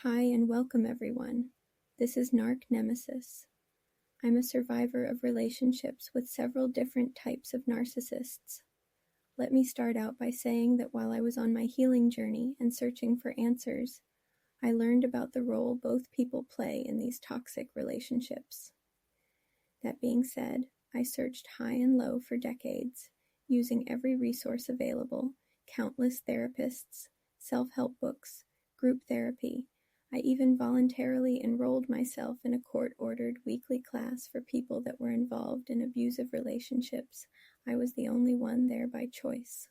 Hi and welcome everyone. This is Nemesis. I'm a survivor of relationships with several different types of narcissists. Let me start out by saying that while I was on my healing journey and searching for answers, I learned about the role both people play in these toxic relationships. That being said, I searched high and low for decades, using every resource available, countless therapists, self-help books, group therapy. I even voluntarily enrolled myself in a court-ordered weekly class for people that were involved in abusive relationships. I was the only one there by choice.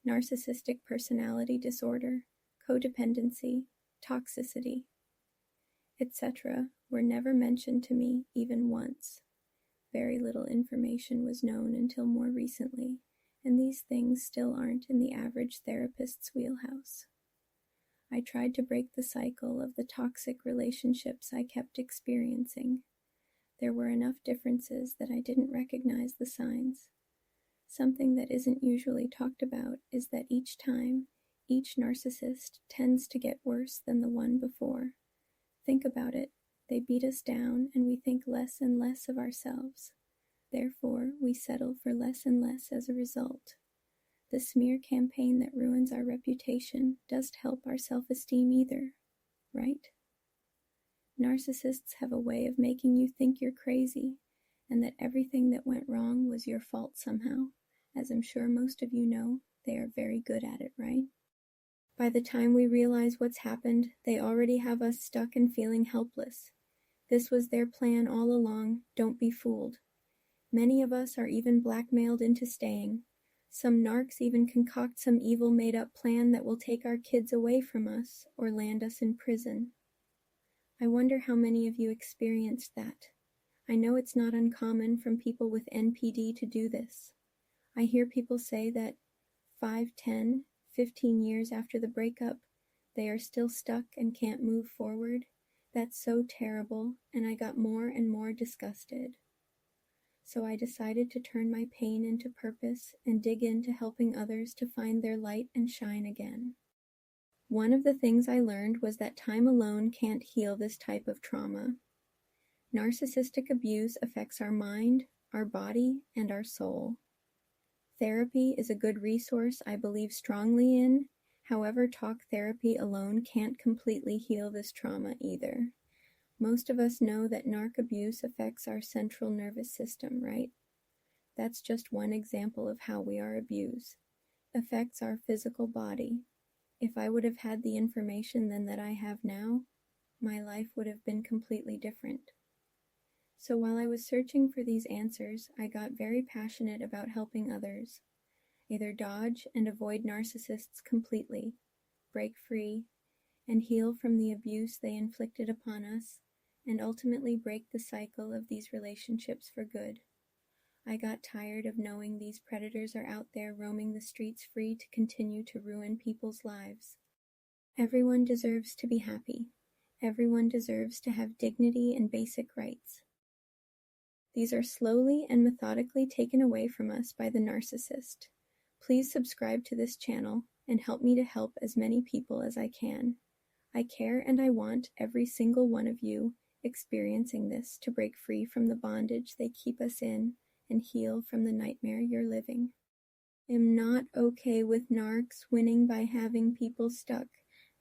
Narcissistic personality disorder, codependency, toxicity, etc. were never mentioned to me even once. Very little information was known until more recently, and these things still aren't in the average therapist's wheelhouse. I tried to break the cycle of the toxic relationships I kept experiencing. There were enough differences that I didn't recognize the signs. Something that isn't usually talked about is that each time, each narcissist tends to get worse than the one before. Think about it. They beat us down and we think less and less of ourselves. Therefore, we settle for less and less as a result. The smear campaign that ruins our reputation doesn't help our self-esteem either, right? Narcissists have a way of making you think you're crazy and that everything that went wrong was your fault somehow. As I'm sure most of you know, they are very good at it, right? By the time we realize what's happened, they already have us stuck and feeling helpless. This was their plan all along, don't be fooled. Many of us are even blackmailed into staying. Some narcs even concoct some evil made-up plan that will take our kids away from us or land us in prison. I wonder how many of you experienced that. I know it's not uncommon from people with NPD to do this. I hear people say that 5, 10, 15 years after the breakup, they are still stuck and can't move forward. That's so terrible, and I got more and more disgusted. So I decided to turn my pain into purpose and dig into helping others to find their light and shine again. One of the things I learned was that time alone can't heal this type of trauma. Narcissistic abuse affects our mind, our body, and our soul. Therapy is a good resource I believe strongly in. However, talk therapy alone can't completely heal this trauma either. Most of us know that narc abuse affects our central nervous system, right? That's just one example of how we are abused. Affects our physical body. If I would have had the information then that I have now, my life would have been completely different. So while I was searching for these answers, I got very passionate about helping others. Either dodge and avoid narcissists completely, break free, and heal from the abuse they inflicted upon us, and ultimately break the cycle of these relationships for good. I got tired of knowing these predators are out there roaming the streets free to continue to ruin people's lives. Everyone deserves to be happy. Everyone deserves to have dignity and basic rights. These are slowly and methodically taken away from us by the narcissist. Please subscribe to this channel and help me to help as many people as I can. I care and I want every single one of you experiencing this to break free from the bondage they keep us in and heal from the nightmare you're living. I'm not okay with narcs winning by having people stuck,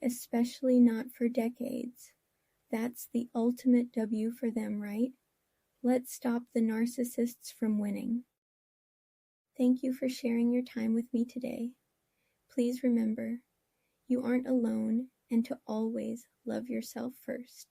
especially not for decades. That's the ultimate W for them, right? Let's stop the narcissists from winning. Thank you for sharing your time with me today. Please remember, you aren't alone and to always love yourself first.